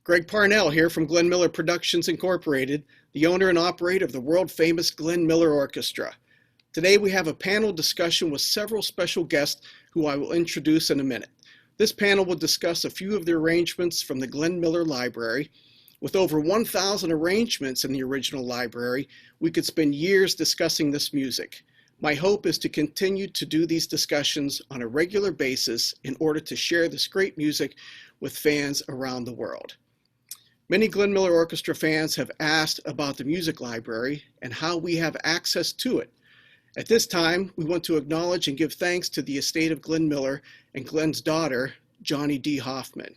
Greg Parnell here from Glenn Miller Productions Incorporated, the owner and operator of the world-famous Glenn Miller Orchestra. Today we have a panel discussion with several special guests who I will introduce in a minute. This panel will discuss a few of the arrangements from the Glenn Miller Library. With over 1,000 arrangements in the original library, we could spend years discussing this music. My hope is to continue to do these discussions on a regular basis in order to share this great music with fans around the world. Many Glenn Miller Orchestra fans have asked about the music library and how we have access to it. At this time, we want to acknowledge and give thanks to the estate of Glenn Miller and Glenn's daughter, Johnny D. Hoffman.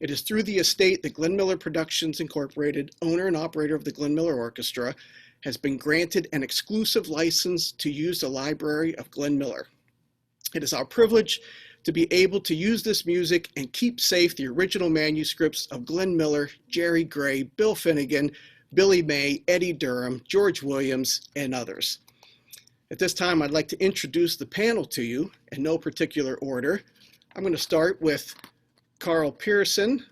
It is through the estate that Glenn Miller Productions Incorporated, owner and operator of the Glenn Miller Orchestra, has been granted an exclusive license to use the library of Glenn Miller. It is our privilege to be able to use this music and keep safe the original manuscripts of Glenn Miller, Jerry Gray, Bill Finnegan, Billy May, Eddie Durham, George Williams, and others. At this time, I'd like to introduce the panel to you in no particular order. I'm going to start with Karl Pearson,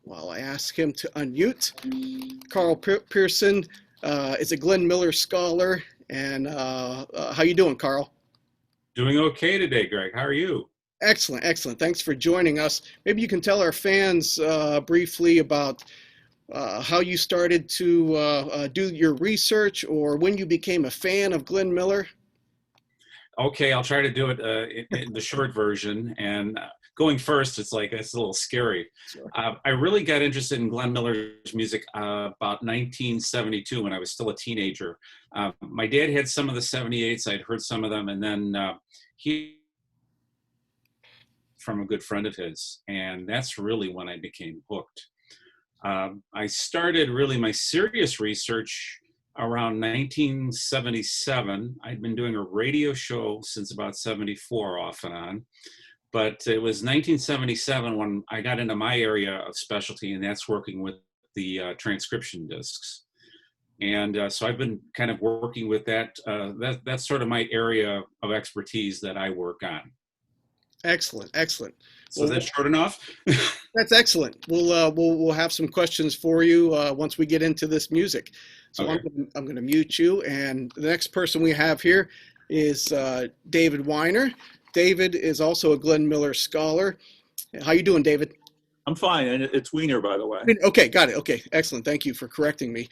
while I ask him to unmute. Karl Pearson is a Glenn Miller scholar, and how you doing, Karl? Doing okay today, Greg. How are you? Excellent, excellent. Thanks for joining us. Maybe you can tell our fans briefly about how you started to do your research or when you became a fan of Glenn Miller. Okay, I'll try to do it in the short version. And going first, it's a little scary. Sure. I really got interested in Glenn Miller's music about 1972 when I was still a teenager. My dad had some of the 78s. I'd heard some of them, and then he from a good friend of his, and that's really when I became hooked. I started really my serious research around 1977. I'd been doing a radio show since about 74 off and on, but it was 1977 when I got into my area of specialty, and that's working with the transcription discs. And so I've been kind of working with that. That's sort of my area of expertise that I work on. Excellent, excellent. So that's short enough? That's excellent. We'll have some questions for you once we get into this music. So okay. I'm going to mute you, and the next person we have here is David Weiner. David is also a Glenn Miller scholar. How you doing, David? I'm fine, and it's Weiner, by the way. Okay, got it. Okay, excellent. Thank you for correcting me.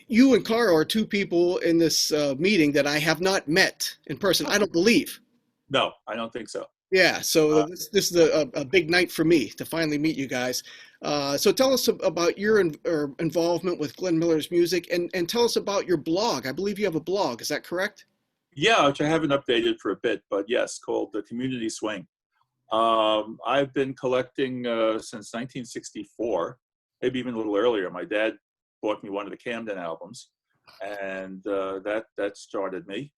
You and Karl are two people in this meeting that I have not met in person, I don't believe. No, I don't think so. Yeah, so this is a big night for me to finally meet you guys. So tell us about your involvement with Glenn Miller's music, and tell us about your blog. I believe you have a blog, is that correct? Yeah, which I haven't updated for a bit, but yes, called The Community Swing. I've been collecting since 1964, maybe even a little earlier. My dad bought me one of the Camden albums, and that started me.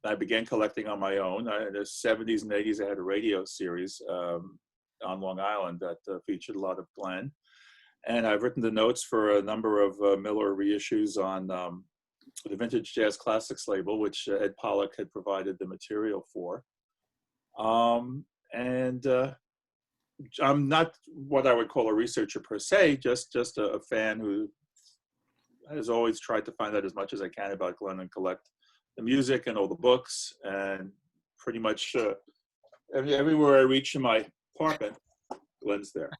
I began collecting on my own. In the 70s and 80s, I had a radio series on Long Island that featured a lot of Glenn. And I've written the notes for a number of Miller reissues on the Vintage Jazz Classics label, which Ed Polic had provided the material for. I'm not what I would call a researcher per se, just a fan who has always tried to find out as much as I can about Glenn and collect the music and all the books, and pretty much everywhere I reach in my apartment, Glenn's there.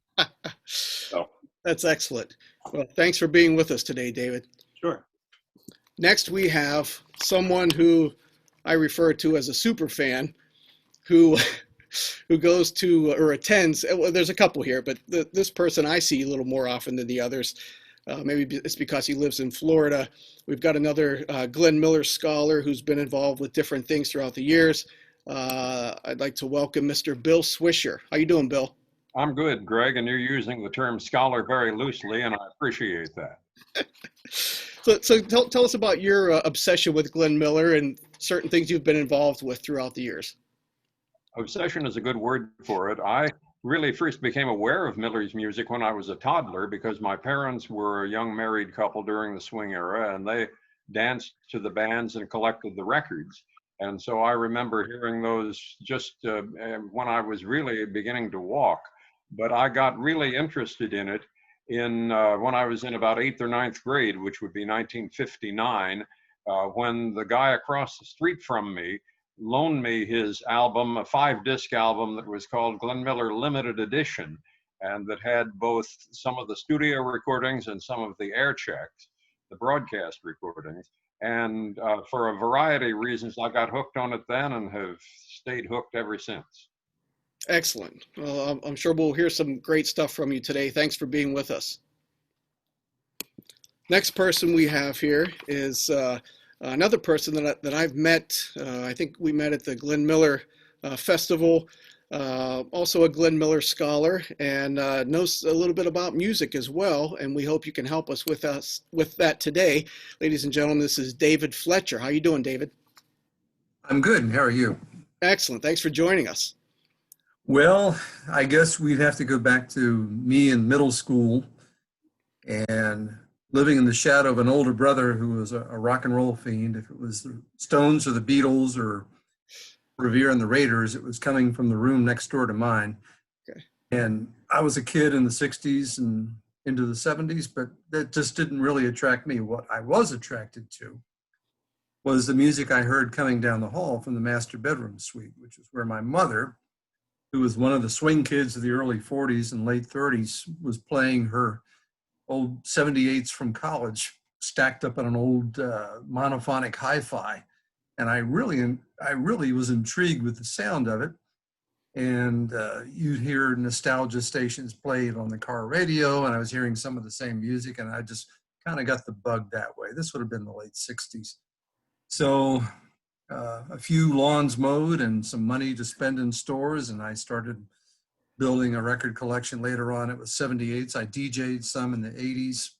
So. That's excellent. Well, thanks for being with us today, David. Sure. Next, we have someone who I refer to as a super fan, who goes to or attends. Well, there's a couple here, but this person I see a little more often than the others. Maybe it's because he lives in Florida. We've got another Glenn Miller scholar who's been involved with different things throughout the years. I'd like to welcome Mr. Bill Swisher. How you doing, Bill? I'm good, Greg, and you're using the term scholar very loosely, and I appreciate that. So tell us about your obsession with Glenn Miller and certain things you've been involved with throughout the years. Obsession is a good word for it. I really first became aware of Miller's music when I was a toddler because my parents were a young married couple during the swing era, and they danced to the bands and collected the records. And so I remember hearing those just when I was really beginning to walk. but I got really interested in it when I was in about 8th or 9th grade, which would be 1959, when the guy across the street from me loaned me his album, a 5-disc album that was called Glenn Miller Limited Edition, and that had both some of the studio recordings and some of the air checks, the broadcast recordings. And for a variety of reasons, I got hooked on it then and have stayed hooked ever since. Excellent. Well, I'm sure we'll hear some great stuff from you today. Thanks for being with us. Next person we have here is another person that I've met. I think we met at the Glenn Miller Festival. Also a Glenn Miller scholar, and knows a little bit about music as well. And we hope you can help us with that today. Ladies and gentlemen, this is David Fletcher. How you doing, David? I'm good. How are you? Excellent. Thanks for joining us. Well, I guess we'd have to go back to me in middle school and living in the shadow of an older brother who was a rock and roll fiend. If it was the Stones or the Beatles or Revere and the Raiders, it was coming from the room next door to mine. Okay. And I was a kid in the 60s and into the 70s, but that just didn't really attract me. What I was attracted to was the music I heard coming down the hall from the master bedroom suite, which is where my mother, who was one of the swing kids of the early 40s and late 30s, was playing her old 78s from college, stacked up on an old monophonic hi-fi. And I really was intrigued with the sound of it. And you'd hear nostalgia stations played on the car radio, and I was hearing some of the same music, and I just kind of got the bug that way. This would have been the late 60s. So a few lawns mowed and some money to spend in stores, and I started building a record collection later on. It was 78s. I DJ'd some in the 80s,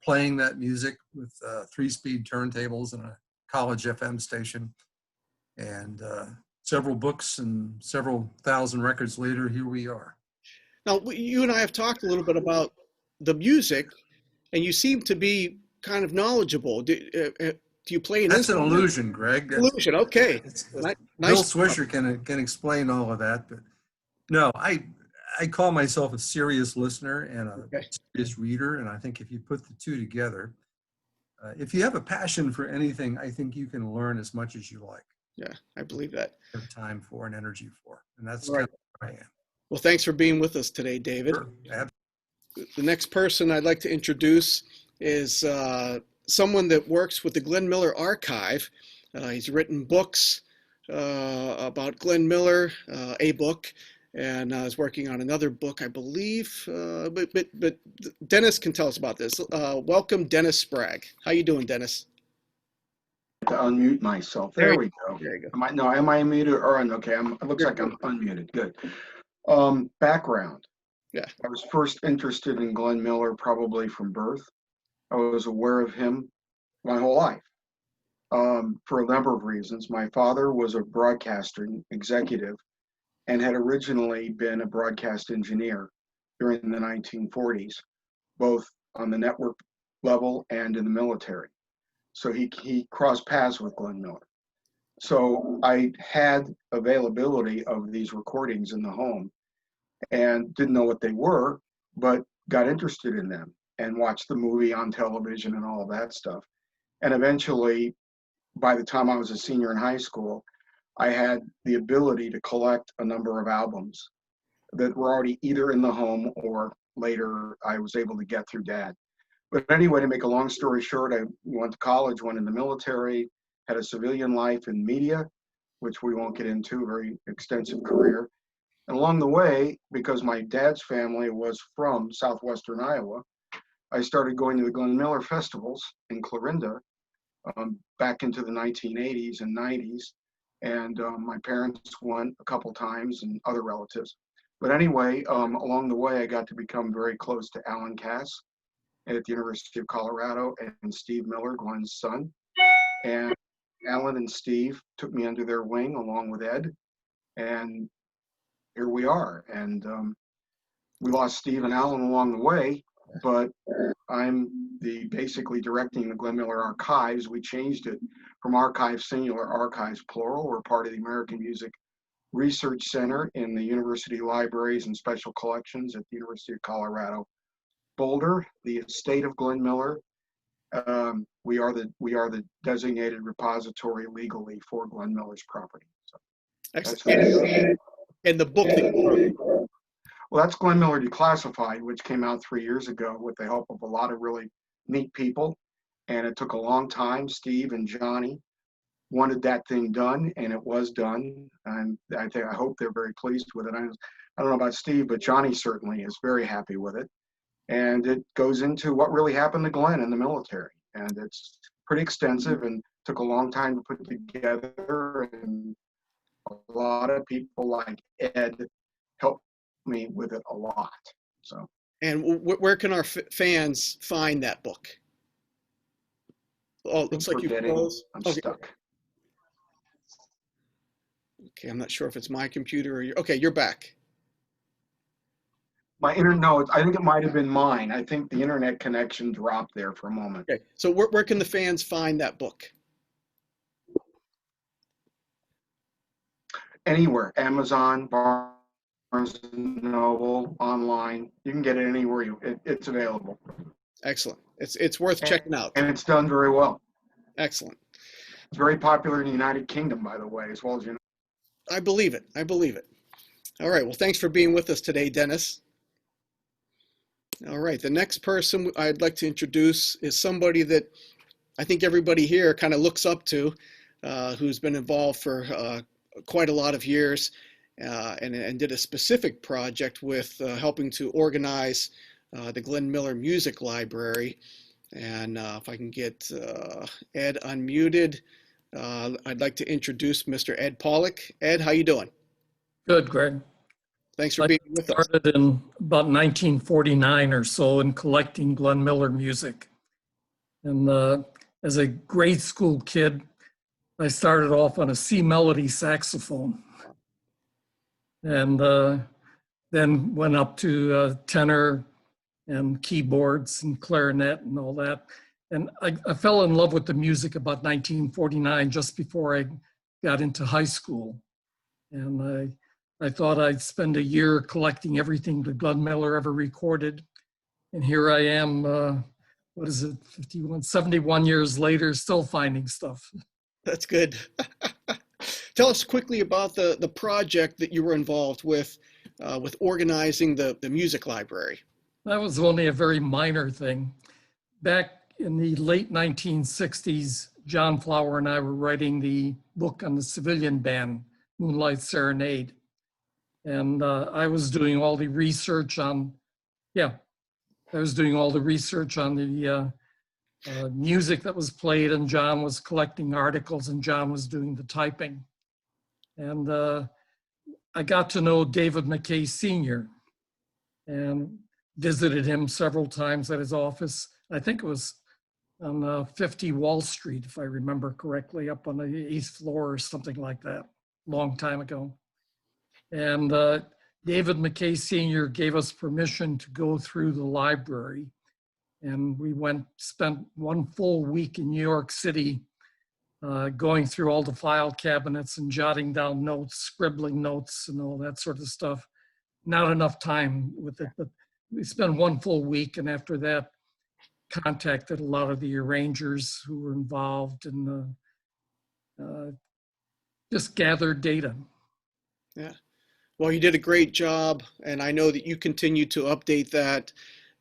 playing that music with 3-speed turntables and a college FM station. And several books and several thousand records later, here we are. Now, you and I have talked a little bit about the music, and you seem to be kind of knowledgeable. Do you play an That's instrument? An illusion, Greg. Illusion, okay. Bill Nice. Swisher can explain all of that, but no, I call myself a serious listener and a serious reader, and I think if you put the two together, if you have a passion for anything, I think you can learn as much as you like. Yeah, I believe that. Have time for and energy for, and that's Right. kind of what I am. Well, thanks for being with us today, David. Sure. The next person I'd like to introduce is someone that works with the Glenn Miller Archive. He's written books about Glenn Miller, a book, and is working on another book, I believe. But Dennis can tell us about this. Welcome, Dennis Spragg. How you doing, Dennis? To unmute myself. There we go. There you go. Am I muted or okay? It looks like I'm unmuted. Good. Background. Yeah. I was first interested in Glenn Miller probably from birth. I was aware of him my whole life for a number of reasons. My father was a broadcasting executive and had originally been a broadcast engineer during the 1940s, both on the network level and in the military. So he crossed paths with Glenn Miller. So I had availability of these recordings in the home and didn't know what they were, but got interested in them and watched the movie on television and all of that stuff. And eventually, by the time I was a senior in high school, I had the ability to collect a number of albums that were already either in the home or later I was able to get through Dad. But anyway, to make a long story short, I went to college, went in the military, had a civilian life in media, which we won't get into, a very extensive career. And along the way, because my dad's family was from southwestern Iowa, I started going to the Glenn Miller festivals in Clarinda back into the 1980s and 90s. And my parents went a couple times and other relatives. But anyway, along the way, I got to become very close to Alan Cass at the University of Colorado and Steve Miller, Glenn's son. And Alan and Steve took me under their wing along with Ed. And here we are. And we lost Steve and Alan along the way, but I'm basically directing the Glenn Miller Archives. We changed it from archives singular, archives plural. We're part of the American Music research center in the University Libraries and Special Collections at the University of Colorado Boulder, the estate of Glenn Miller. We are the designated repository legally for Glenn Miller's property. So that's who we are. And the book that you wrote. Well, that's Glenn Miller Declassified, which came out 3 years ago with the help of a lot of really neat people. And it took a long time. Steve and Johnny wanted that thing done, and it was done. And I hope they're very pleased with it. I don't know about Steve, but Johnny certainly is very happy with it. And it goes into what really happened to Glenn in the military. And it's pretty extensive and took a long time to put together. And a lot of people like Ed helped me with it a lot. So. And where can our fans find that book? Oh, it looks like you froze. I'm okay. Stuck. Okay, I'm not sure if it's my computer or your. Okay, you're back. My internet, no, I think it might have been mine. I think the internet connection dropped there for a moment. Okay, so where can the fans find that book? Anywhere, Amazon, Barnes and Noble, online. You can get it anywhere it's available. Excellent. It's worth checking out. And it's done very well. Excellent. It's very popular in the United Kingdom, by the way, as well as you know. I believe it. I believe it. All right. Well, thanks for being with us today, Dennis. All right. The next person I'd like to introduce is somebody that I think everybody here kind of looks up to, who's been involved for quite a lot of years and did a specific project with helping to organize the Glenn Miller Music Library. And if I can get Ed unmuted, I'd like to introduce Mr. Ed Polic. Ed, how you doing? Good, Greg. Thanks for being with us. I started in about 1949 or so in collecting Glenn Miller music. And as a grade school kid, I started off on a C melody saxophone. And then went up to tenor and keyboards and clarinet and all that. And I fell in love with the music about 1949, just before I got into high school. And I thought I'd spend a year collecting everything that Glenn Miller ever recorded. And here I am, what is it, 71 years later, still finding stuff. That's good. Tell us quickly about the project that you were involved with organizing the music library. That was only a very minor thing. Back in the late 1960s, John Flower and I were writing the book on the civilian band, Moonlight Serenade. And I was doing all the research on, the music that was played, and John was collecting articles, and John was doing the typing. And I got to know David McKay Sr. and visited him several times at his office. I think it was on 50 Wall Street, if I remember correctly, up on the 8th floor or something like that, long time ago. And David McKay Sr. gave us permission to go through the library. And we spent one full week in New York City, going through all the file cabinets and jotting down notes, scribbling notes and all that sort of stuff. Not enough time with it, but we spent one full week, and after that contacted a lot of the arrangers who were involved and just gathered data. Yeah. Well, you did a great job, and I know that you continue to update that,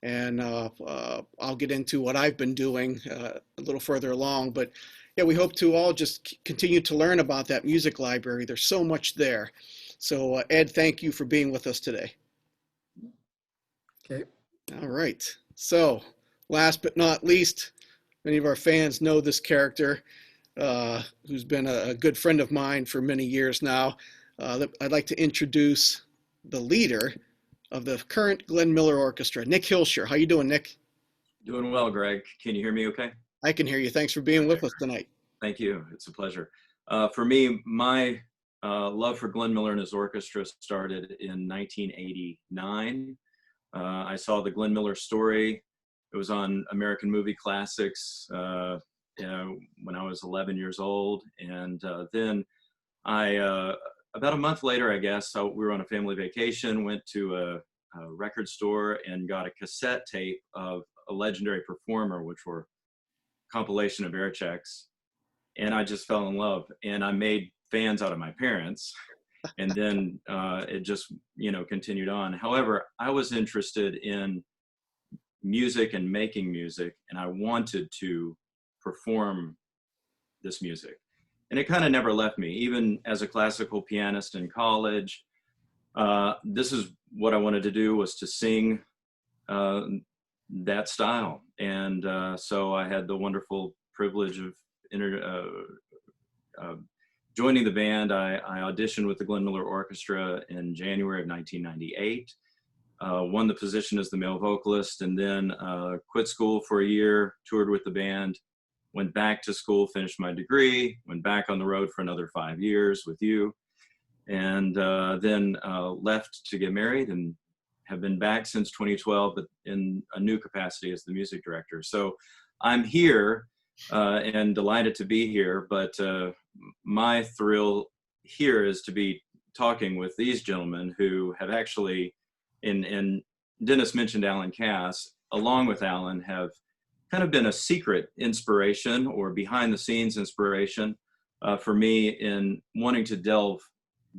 and I'll get into what I've been doing a little further along. But yeah, we hope to all just continue to learn about that music library. There's so much there. So Ed, thank you for being with us today. Okay. All right. So last but not least, many of our fans know this character who's been a good friend of mine for many years now. I'd like to introduce the leader of the current Glenn Miller Orchestra, Nick Hilscher. How you doing, Nick? Doing well, Greg. Can you hear me okay? I can hear you. Thanks for being with us tonight. Thank you. It's a pleasure. For me, my love for Glenn Miller and his orchestra started in 1989. I saw the Glenn Miller story. It was on American Movie Classics when I was 11 years old. And then I about a month later, I guess, so we were on a family vacation, went to a record store and got a cassette tape of a legendary performer, which were compilation of air checks. And I just fell in love, and I made fans out of my parents. And then it just, continued on. However, I was interested in music and making music, and I wanted to perform this music. And it kind of never left me. Even as a classical pianist in college, this is what I wanted to do, was to sing that style. And so I had the wonderful privilege of joining the band. I auditioned with the Glenn Miller Orchestra in January of 1998, won the position as the male vocalist, and then quit school for a year, toured with the band, went back to school, finished my degree, went back on the road for another 5 years with you, and then left to get married, and have been back since 2012, but in a new capacity as the music director. So I'm here and delighted to be here, but my thrill here is to be talking with these gentlemen who have actually, and Dennis mentioned Alan Cass, along with Alan, have kind of been a secret inspiration or behind the scenes inspiration for me in wanting to delve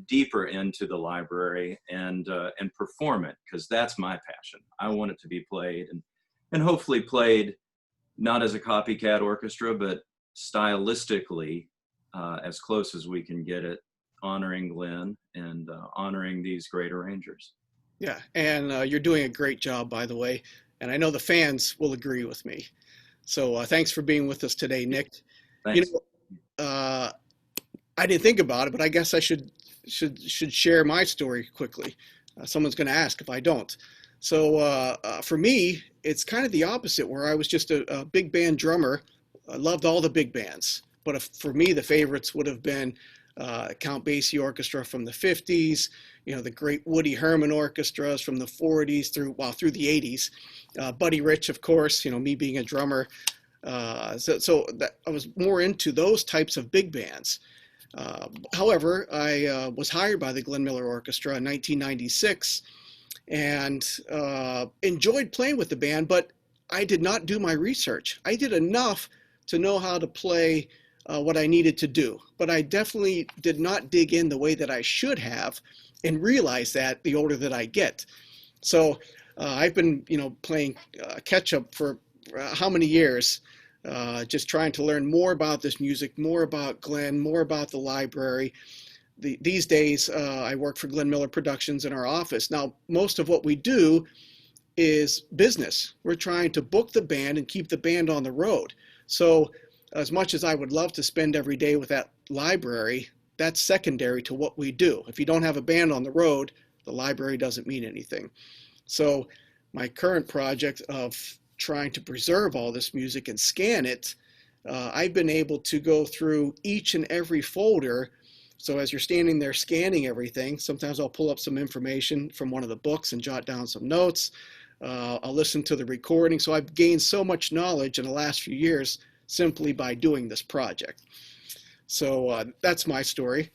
deeper into the library and perform it, because that's my passion. I want it to be played and hopefully played not as a copycat orchestra, but stylistically as close as we can get it, honoring Glenn and honoring these great arrangers. Yeah, and you're doing a great job, by the way, and I know the fans will agree with me. So thanks for being with us today, Nick. Thanks. I didn't think about it, but I guess I should share my story quickly. Someone's going to ask if I don't. So for me, it's kind of the opposite, where I was just a big band drummer. I loved all the big bands, but for me, the favorites would have been Count Basie Orchestra from the 50s, the great Woody Herman orchestras from the 40s through the 80s. Buddy Rich, of course, me being a drummer. So that I was more into those types of big bands. However, I was hired by the Glenn Miller Orchestra in 1996 and enjoyed playing with the band, but I did not do my research. I did enough to know how to play what I needed to do, but I definitely did not dig in the way that I should have, and realize that the older that I get. So I've been, playing catch up for how many years, just trying to learn more about this music, more about Glenn, more about the library. These days, I work for Glenn Miller Productions in our office. Now, most of what we do is business. We're trying to book the band and keep the band on the road. So as much as I would love to spend every day with that library, that's secondary to what we do. If you don't have a band on the road, the library doesn't mean anything. So my current project of trying to preserve all this music and scan it, I've been able to go through each and every folder. So as you're standing there scanning everything, sometimes I'll pull up some information from one of the books and jot down some notes. I'll listen to the recording. So I've gained so much knowledge in the last few years simply by doing this project. So that's my story.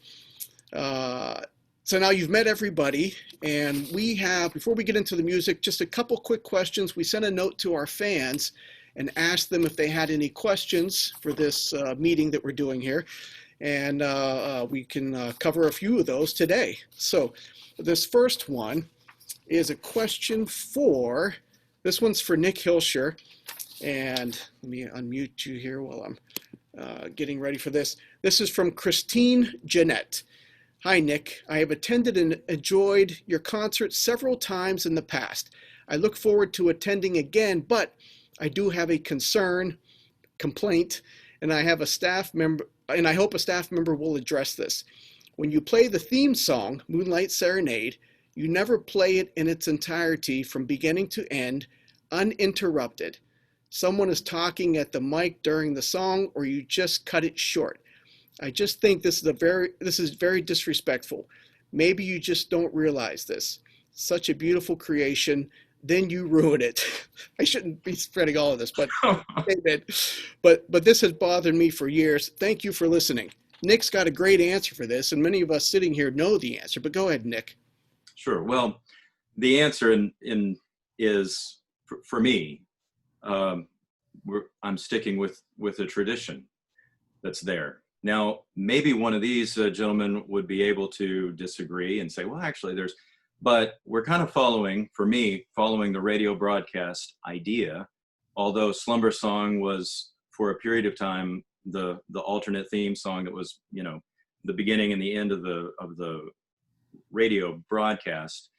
So now you've met everybody, and we have, before we get into the music, just a couple quick questions. We sent a note to our fans and asked them if they had any questions for this meeting that we're doing here. And we can cover a few of those today. So this first one is a question this one's for Nick Hilscher. And let me unmute you here while I'm getting ready for this. This is from Christine Jeanette. Hi, Nick. I have attended and enjoyed your concert several times in the past. I look forward to attending again, but I do have a complaint, and I have a staff member, and I hope a staff member will address this. When you play the theme song, Moonlight Serenade, you never play it in its entirety from beginning to end, uninterrupted. Someone is talking at the mic during the song, or you just cut it short. I just think this is very disrespectful. Maybe you just don't realize this. Such a beautiful creation, then you ruin it. I shouldn't be spreading all of this, but but this has bothered me for years. Thank you for listening. Nick's got a great answer for this, and many of us sitting here know the answer, but go ahead, Nick. Sure. Well, the answer is for me, I'm sticking with a tradition that's there. Now, maybe one of these gentlemen would be able to disagree and say, well, actually but we're kind of following the radio broadcast idea, although Slumber Song was for a period of time the alternate theme song that was, the beginning and the end of the radio broadcast.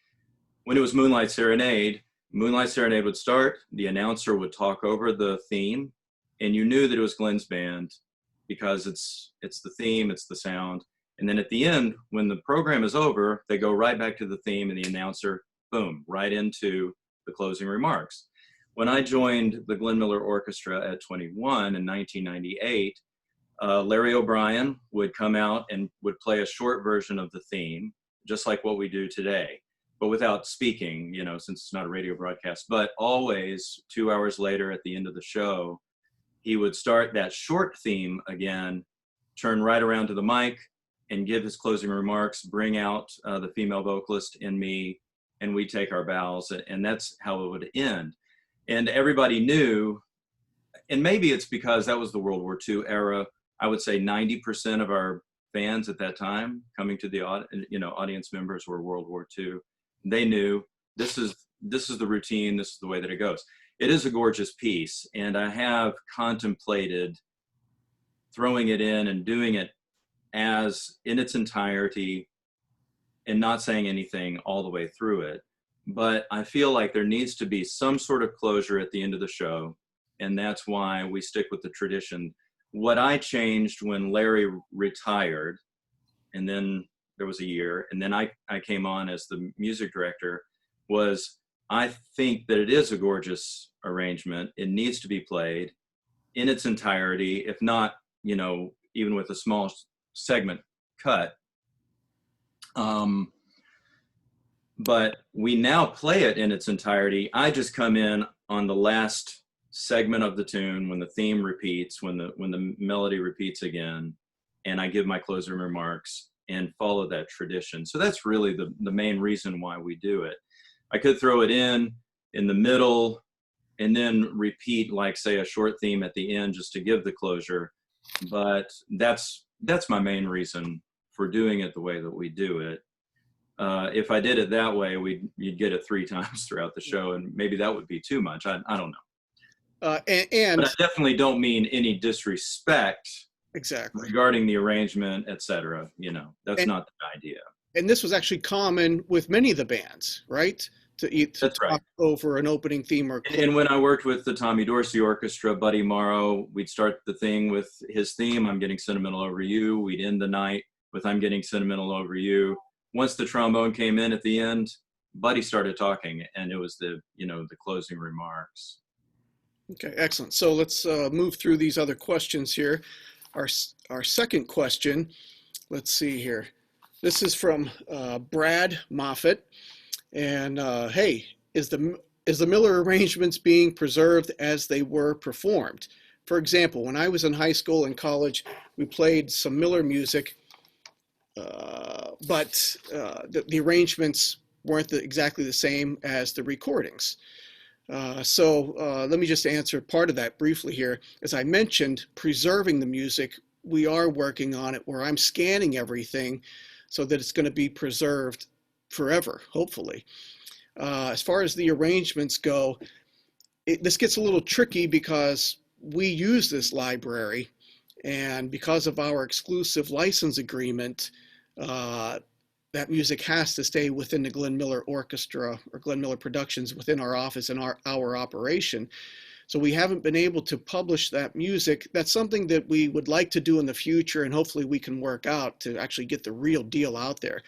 When it was Moonlight Serenade would start, the announcer would talk over the theme, and you knew that it was Glenn's band because it's the theme, it's the sound. And then at the end, when the program is over, they go right back to the theme, and the announcer, boom, right into the closing remarks. When I joined the Glenn Miller Orchestra at 21 in 1998, Larry O'Brien would come out and would play a short version of the theme, just like what we do today, but without speaking, since it's not a radio broadcast. But always 2 hours later at the end of the show, he would start that short theme again, turn right around to the mic and give his closing remarks, bring out the female vocalist and me, and we take our bows, and that's how it would end. And everybody knew, and maybe it's because that was the World War II era. I would say 90% of our fans at that time coming to the audience members were World War II. They knew this is the routine, this is the way that it goes. It is a gorgeous piece, and I have contemplated throwing it in and doing it as in its entirety and not saying anything all the way through it. But I feel like there needs to be some sort of closure at the end of the show, and that's why we stick with the tradition. What I changed when Larry retired, and then there was a year, and then I came on as the music director, was I think that it is a gorgeous arrangement. It needs to be played in its entirety, if not, even with a small segment cut. But we now play it in its entirety. I just come in on the last segment of the tune when the theme repeats, when the melody repeats again, and I give my closing remarks and follow that tradition. So that's really the main reason why we do it. I could throw it in the middle and then repeat, like, say, a short theme at the end just to give the closure, but that's my main reason for doing it the way that we do it. If I did it that way, you'd get it 3 times throughout the show, and maybe that would be too much. I don't know. And but I definitely don't mean any disrespect exactly regarding the arrangement, etc. That's not the idea. And this was actually common with many of the bands, right? To That's talk right. over an opening theme or. And when I worked with the Tommy Dorsey Orchestra, Buddy Morrow, we'd start the thing with his theme, "I'm Getting Sentimental Over You." We'd end the night with "I'm Getting Sentimental Over You." Once the trombone came in at the end, Buddy started talking, and it was the closing remarks. Okay, excellent. So let's move through these other questions here. Our second question, let's see here. This is from Brad Moffett. And hey, is the Miller arrangements being preserved as they were performed? For example, when I was in high school and college, we played some Miller music, but the arrangements weren't exactly the same as the recordings. So let me just answer part of that briefly here. As I mentioned, preserving the music, we are working on it where I'm scanning everything so that it's going to be preserved forever, hopefully. As far as the arrangements go, this gets a little tricky because we use this library, and because of our exclusive license agreement, that music has to stay within the Glenn Miller Orchestra or Glenn Miller Productions within our office and our operation. So we haven't been able to publish that music. That's something that we would like to do in the future, and hopefully we can work out to actually get the real deal out there.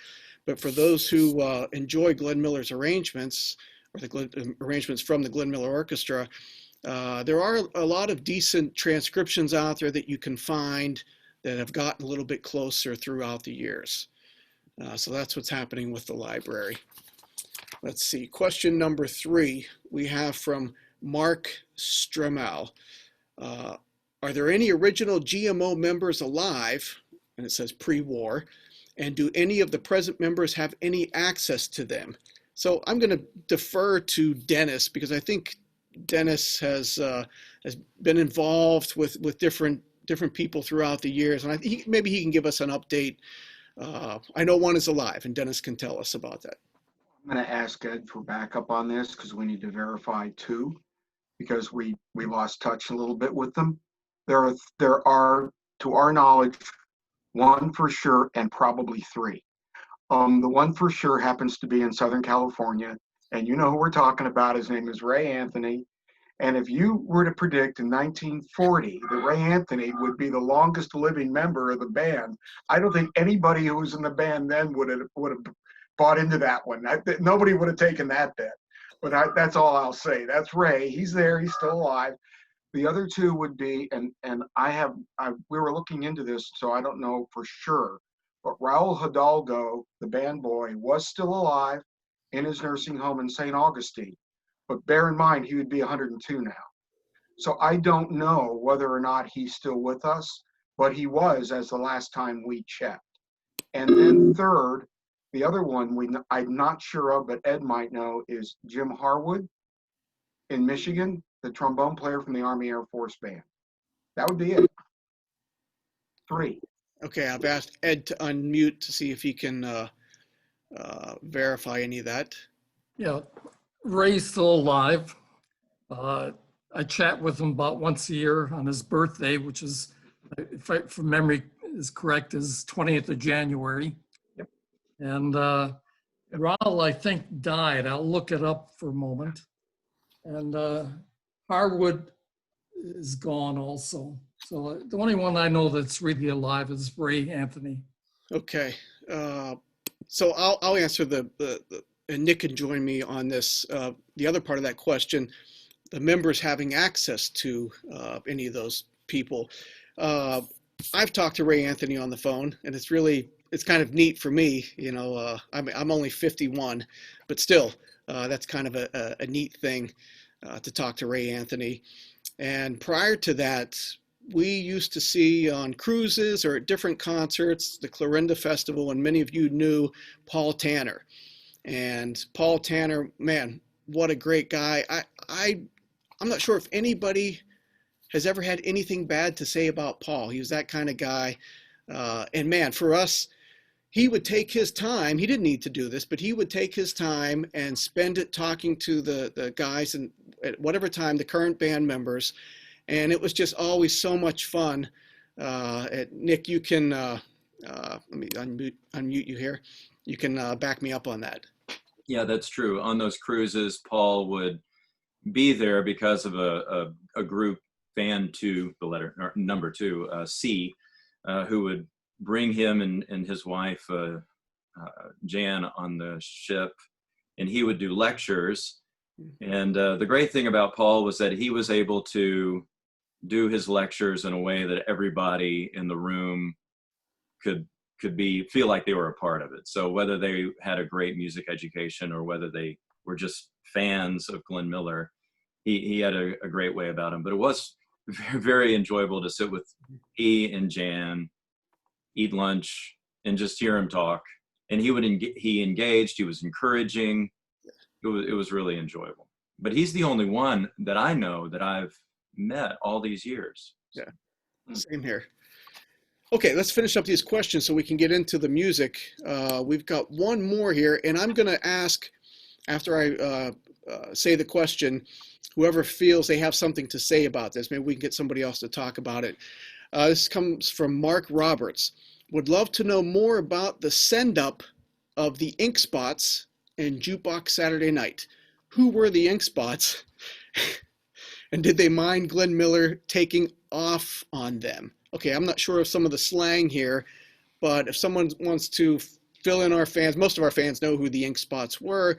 But for those who enjoy Glenn Miller's arrangements, or the arrangements from the Glenn Miller Orchestra, there are a lot of decent transcriptions out there that you can find that have gotten a little bit closer throughout the years. So that's what's happening with the library. Let's see, question number 3 we have from Mark Stremel. Are there any original GMO members alive? and it says pre-war, and do any of the present members have any access to them? So I'm going to defer to Dennis, because I think Dennis has been involved with different people throughout the years, and maybe he can give us an update. I know one is alive, and Dennis can tell us about that. I'm going to ask Ed for backup on this because we need to verify two, because we lost touch a little bit with them. There are, to our knowledge, one for sure and probably three. The one for sure happens to be in Southern California, and you know who we're talking about. His name is Ray Anthony. And if you were to predict in 1940 that Ray Anthony would be the longest living member of the band, I don't think anybody who was in the band then would have bought into that one. Nobody would have taken that bet. But that's all I'll say. That's Ray. He's there. He's still alive. The other two would be, and we were looking into this, so I don't know for sure, but Raul Hidalgo, the band boy, was still alive in his nursing home in St. Augustine. But bear in mind, he would be 102 now. So I don't know whether or not he's still with us, but he was as the last time we checked. And then third, the other one I'm not sure of, but Ed might know, is Jim Harwood in Michigan, the trombone player from the Army Air Force Band. That would be it. Three. Okay, I've asked Ed to unmute to see if he can verify any of that. Yeah, Ray's still alive. I chat with him about once a year on his birthday, which is, if memory is correct, is 20th of January. Yep. And Raul, I think, died. I'll look it up for a moment. And Harwood is gone also. So the only one I know that's really alive is Ray Anthony. Okay, so I'll answer and Nick can join me on this. The other part of that question, the members having access to any of those people. I've talked to Ray Anthony on the phone, and it's kind of neat for me. You know, I'm only 51, but still, that's kind of a neat thing to talk to Ray Anthony. And prior to that, we used to see on cruises or at different concerts, the Clarinda Festival, and many of you knew Paul Tanner. And Paul Tanner, man, what a great guy. I'm not sure if anybody has ever had anything bad to say about Paul. He was that kind of guy. And man, for us, he would take his time. He didn't need to do this, but he would take his time and spend it talking to the guys, and at whatever time, the current band members. And it was just always so much fun. Nick, you can, let me unmute you here. You can back me up on that. Yeah, that's true. On those cruises, Paul would be there because of a group, Band 2, the letter number 2, C, who would bring him and his wife, Jan, on the ship, and he would do lectures. And the great thing about Paul was that he was able to do his lectures in a way that everybody in the room could feel like they were a part of it. So whether they had a great music education or whether they were just fans of Glenn Miller, he had a great way about him. But it was very, very enjoyable to sit with he and Jan, eat lunch, and just hear him talk. And he engaged, he was encouraging. It was really enjoyable. But he's the only one that I know that I've met all these years. Yeah, same here. Okay, let's finish up these questions so we can get into the music. We've got one more here, and I'm going to ask, after I say the question, whoever feels they have something to say about this, maybe we can get somebody else to talk about it. This comes from Mark Roberts. Would love to know more about the send-up of the Ink Spots and Jukebox Saturday Night. Who were the Ink Spots? And did they mind Glenn Miller taking off on them? Okay, I'm not sure of some of the slang here, but if someone wants to fill in our fans, most of our fans know who the Ink Spots were,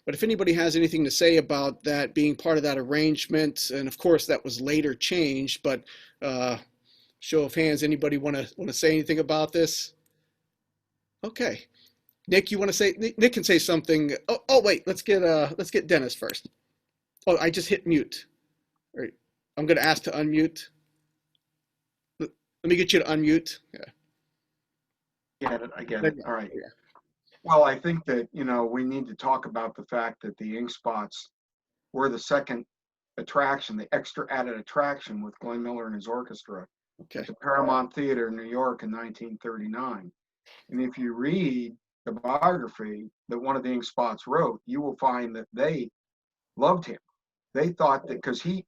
but if anybody has anything to say about that being part of that arrangement, and of course that was later changed, but show of hands, anybody want to say anything about this? Okay. Nick, you want to say? Nick can say something. Oh wait, let's get Dennis first. Oh, I just hit mute. All right. I'm going to ask to unmute. Let me get you to unmute. Yeah. I get it. All right. Well, I think that, we need to talk about the fact that the Ink Spots were the second attraction, the extra added attraction with Glenn Miller and his orchestra Okay. at the Paramount Theater in New York in 1939. And if you read the biography that one of the Ink Spots wrote, you will find that they loved him. They thought that because he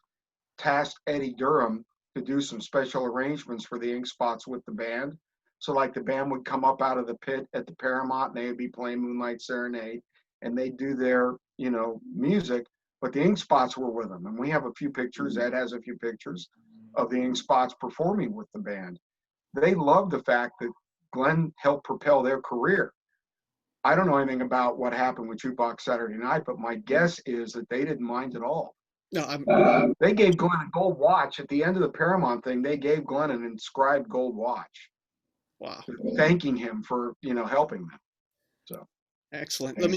tasked Eddie Durham to do some special arrangements for the Ink Spots with the band. So like the band would come up out of the pit at the Paramount and they would be playing Moonlight Serenade and they'd do their, music, but the Ink Spots were with them. And we have a few pictures, Ed has a few pictures of the Ink Spots performing with the band. They loved the fact that Glenn helped propel their career. I don't know anything about what happened with Jukebox Saturday Night, but my guess is that they didn't mind at all. No, They gave Glenn a gold watch. At the end of the Paramount thing, they gave Glenn an inscribed gold watch. wow. Thanking him for, helping them. So Excellent. Let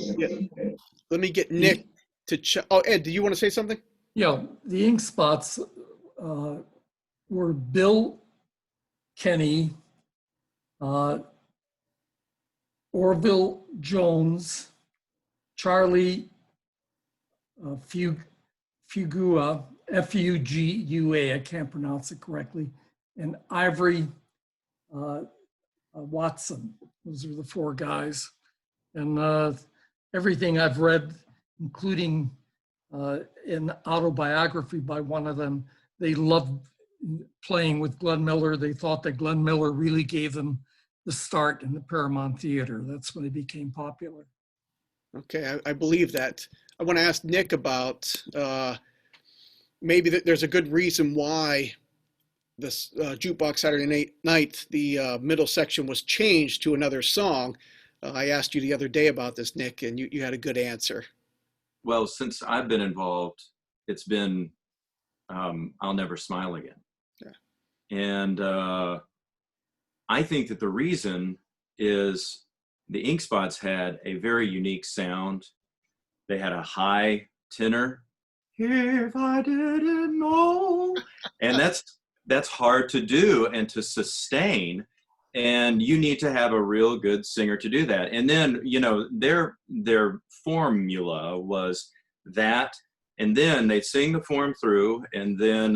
me get Nick to oh, Ed, do you want to say something? Yeah, the Ink Spots were Bill Kenny, Orville Jones, Charlie Fugua, Fugua, I can't pronounce it correctly, and Ivory Watson. Those are the four guys. And everything I've read, including an autobiography by one of them, they loved playing with Glenn Miller. They thought that Glenn Miller really gave them the start in the Paramount Theater. That's when it became popular. Okay, I believe that. I want to ask Nick about maybe there's a good reason why this Jukebox Saturday Night, the middle section was changed to another song. I asked you the other day about this, Nick, and you had a good answer. Well, since I've been involved, it's been I'll Never Smile Again. Yeah. And I think that the reason is the Ink Spots had a very unique sound. They had a high tenor, if I didn't know. And that's hard to do and to sustain. And you need to have a real good singer to do that. And then, their formula was that, and then they'd sing the form through, and then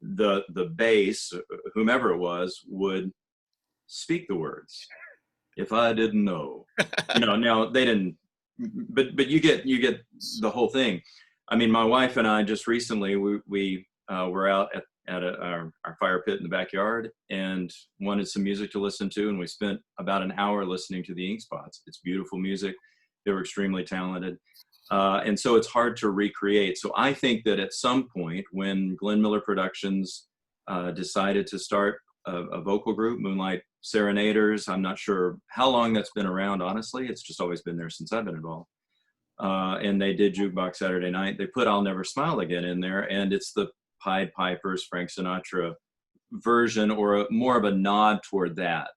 the bass, whomever it was, would speak the words. If I didn't know. Now they didn't, but you get the whole thing. I mean, my wife and I just recently, we were out at our fire pit in the backyard and wanted some music to listen to, and we spent about an hour listening to the Ink Spots. It's beautiful music. They were extremely talented. And so it's hard to recreate. So I think that at some point when Glenn Miller Productions decided to start a vocal group, Moonlight Serenaders, I'm not sure how long that's been around, honestly. It's just always been there since I've been involved. And they did Jukebox Saturday Night. They put I'll Never Smile Again in there, and it's the Pied Piper's Frank Sinatra version, or more of a nod toward that.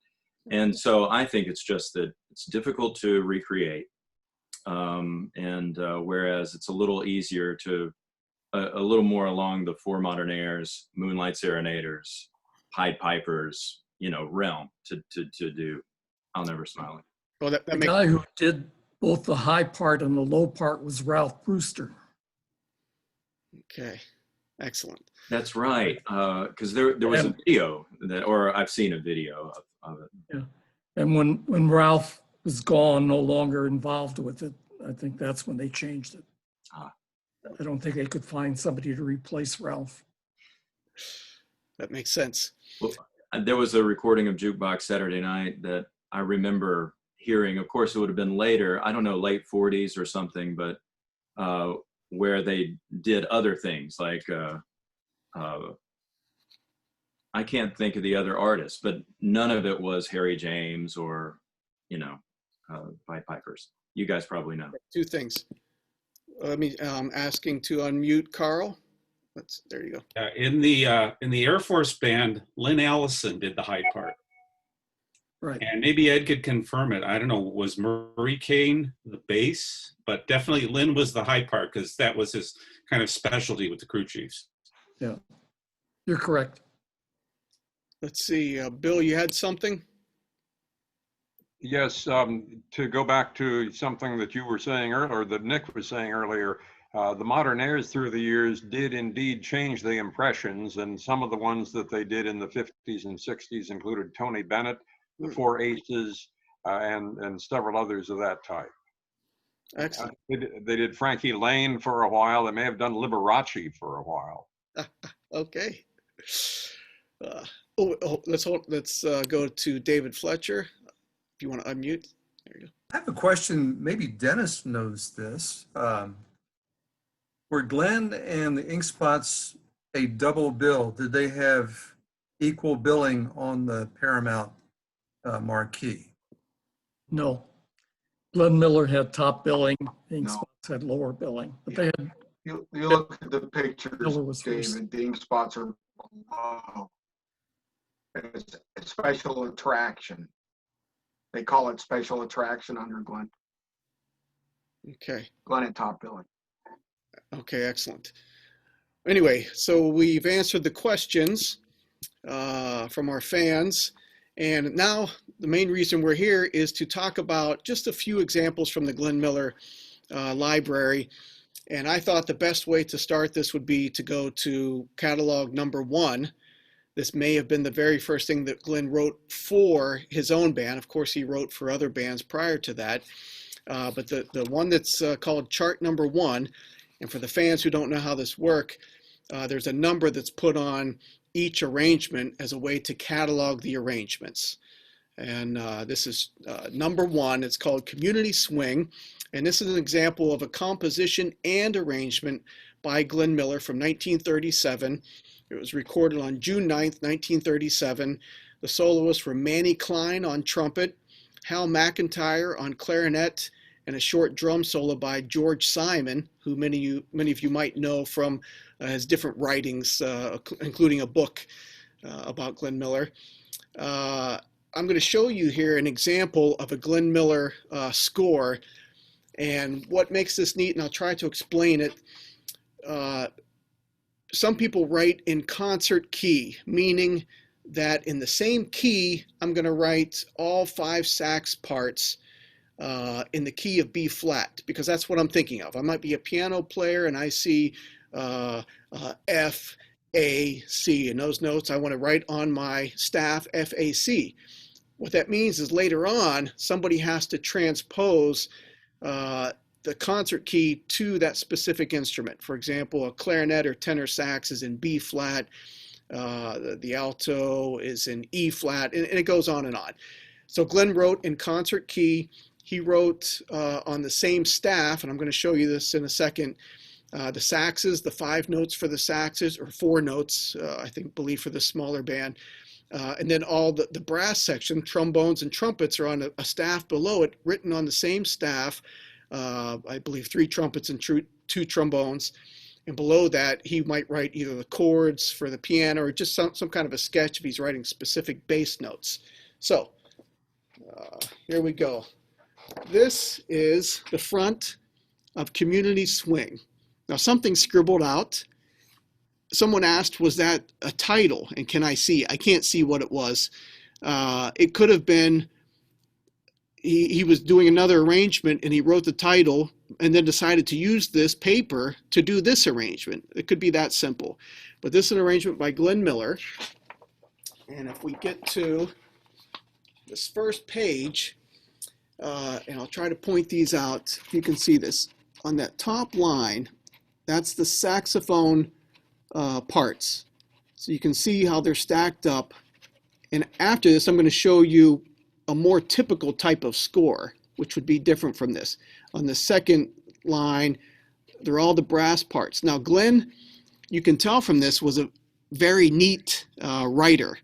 And so I think it's just that it's difficult to recreate. Whereas it's a little easier to, a little more along the Four Modern Airs, Moonlight Serenaders, Pied Pipers, realm to do I'll Never Smile Again. Well, The guy who did both the high part and the low part was Ralph Brewster. Okay, excellent. That's right, because there was a video or I've seen a video of it. Yeah, and when Ralph was gone, no longer involved with it, I think that's when they changed it. I don't think they could find somebody to replace Ralph. That makes sense. Well, there was a recording of Jukebox Saturday Night that I remember hearing. Of course, it would have been later, I don't know, late 40s or something, but where they did other things like, I can't think of the other artists, but none of it was Harry James or, Pied Pipers. You guys probably know. Two things. Let me, asking to unmute Karl. There you go. In the Air Force band, Lynn Allison did the high part. Right. And maybe Ed could confirm it. I don't know, was Murray Kane the bass? But definitely Lynn was the high part because that was his kind of specialty with the crew chiefs. Yeah, you're correct. Let's see, Bill, you had something? Yes, to go back to something that you were saying earlier, that Nick was saying earlier, the modernaires through the years did indeed change the impressions, and some of the ones that they did in the 50s and 60s included Tony Bennett, the Four Aces, and several others of that type. Excellent. They did Frankie Lane for a while. They may have done Liberace for a while. Okay. Let's go to David Fletcher. If you want to unmute, there you go. I have a question. Maybe Dennis knows this. Were Glenn and the Ink Spots a double bill? Did they have equal billing on the Paramount marquee? No. Glenn Miller had top billing, Ink No. Spots had lower billing, but they had, You look at the pictures, Miller was first. David, the ink spots are, it's a special attraction. They call it special attraction under Glenn. Okay. Glenn at top billing. Okay, excellent. Anyway, so we've answered the questions from our fans. And now the main reason we're here is to talk about just a few examples from the Glenn Miller library. And I thought the best way to start this would be to go to catalog number 1. This may have been the very first thing that Glenn wrote for his own band. Of course, he wrote for other bands prior to that. But the one that's called chart number 1, and for the fans who don't know how this works, there's a number that's put on each arrangement as a way to catalog the arrangements. And this is number 1. It's called Community Swing. And this is an example of a composition and arrangement by Glenn Miller from 1937. It was recorded on June 9th, 1937. The soloists were Manny Klein on trumpet, Hal McIntyre on clarinet, and a short drum solo by George Simon, who many of you might know from his different writings, including a book about Glenn Miller. I'm going to show you here an example of a Glenn Miller score, and what makes this neat, and I'll try to explain it. Some people write in concert key, meaning that in the same key, I'm going to write all 5 sax parts in the key of B flat, because that's what I'm thinking of. I might be a piano player and I see F, A, C, and those notes I want to write on my staff F, A, C. What that means is later on, somebody has to transpose the concert key to that specific instrument. For example, a clarinet or tenor sax is in B flat, the alto is in E flat, and it goes on and on. So Glenn wrote in concert key. He wrote on the same staff, and I'm going to show you this in a second, the saxes, the 5 notes for the saxes, or 4 notes, believe for the smaller band. And then all the brass section, trombones and trumpets, are on a staff below it, written on the same staff. I believe 3 trumpets and 2 trombones. And below that, he might write either the chords for the piano or just some kind of a sketch if he's writing specific bass notes. So here we go. This is the front of Community Swing. Now, something scribbled out. Someone asked, was that a title? And can I see? I can't see what it was. It could have been he was doing another arrangement and he wrote the title and then decided to use this paper to do this arrangement. It could be that simple. But this is an arrangement by Glenn Miller. And if we get to this first page, and I'll try to point these out, if you can see this. On that top line, that's the saxophone parts. So you can see how they're stacked up. And after this, I'm going to show you a more typical type of score, which would be different from this. On the second line, they're all the brass parts. Now, Glenn, you can tell from this, was a very neat writer.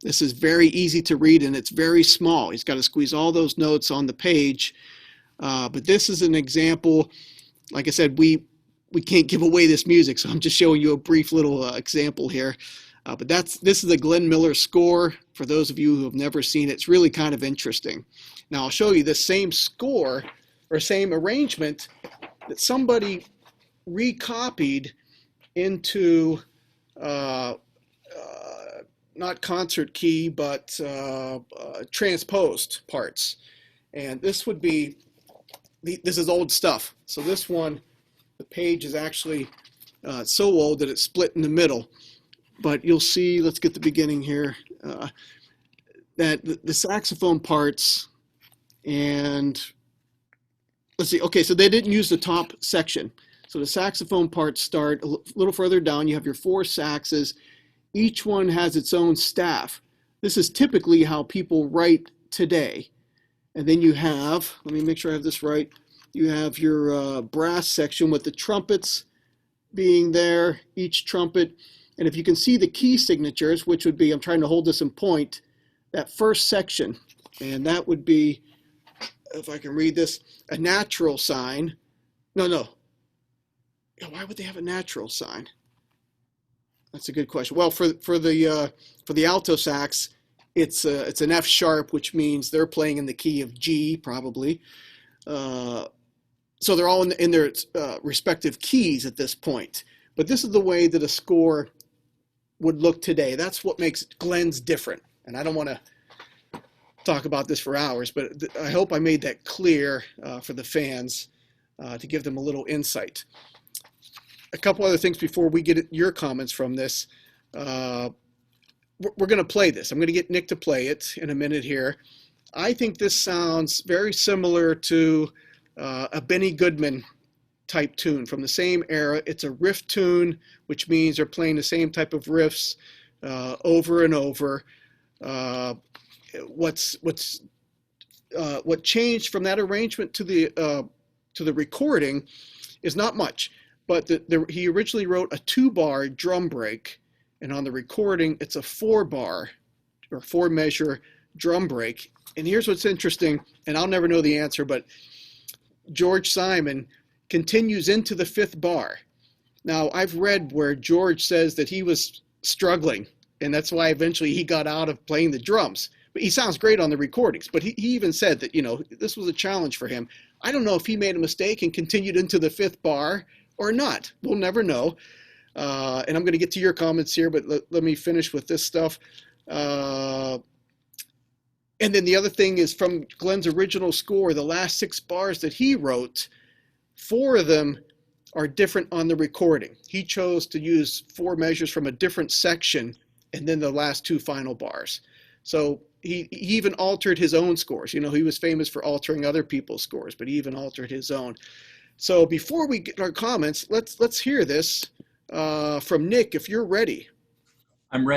This is very easy to read, and it's very small. He's got to squeeze all those notes on the page. But this is an example. Like I said, we can't give away this music, so I'm just showing you a brief little example here. But this is a Glenn Miller score. For those of you who have never seen it, it's really kind of interesting. Now I'll show you the same score or same arrangement that somebody recopied into not concert key, but transposed parts. And this would be, this is old stuff. So this one, the page is actually so old that it's split in the middle. But you'll see, let's get the beginning here, that the saxophone parts, and let's see, okay, so they didn't use the top section. So the saxophone parts start a little further down. You have your 4 saxes. Each one has its own staff. This is typically how people write today. And then you have, let me make sure I have this right, you have your brass section with the trumpets being there, each trumpet. And if you can see the key signatures, which would be, I'm trying to hold this in point, that first section, and that would be, if I can read this, a natural sign. No. Why would they have a natural sign? That's a good question. Well, for the alto sax, it's an F sharp, which means they're playing in the key of G, probably. So they're all in their respective keys at this point. But this is the way that a score would look today. That's what makes Glenn's different. And I don't want to talk about this for hours, but I hope I made that clear for the fans to give them a little insight. A couple other things before we get your comments from this. We're going to play this. I'm going to get Nick to play it in a minute here. I think this sounds very similar to a Benny Goodman type tune from the same era. It's a riff tune, which means they're playing the same type of riffs over and over. What changed from that arrangement to the recording is not much, but he originally wrote a 2-bar drum break, and on the recording it's a 4-bar or 4-measure drum break. And here's what's interesting, and I'll never know the answer, but George Simon continues into the 5th bar. Now, I've read where George says that he was struggling, and that's why eventually he got out of playing the drums. But he sounds great on the recordings. But he even said that, this was a challenge for him. I don't know if he made a mistake and continued into the 5th bar or not. We'll never know. And I'm going to get to your comments here, but let me finish with this stuff. And then the other thing is, from Glenn's original score, the last 6 bars that he wrote, 4 of them are different on the recording. He chose to use 4 measures from a different section, and then the last 2 final bars. So he even altered his own scores. He was famous for altering other people's scores, but he even altered his own. So before we get our comments, let's hear this from Nick, if you're ready. I'm ready.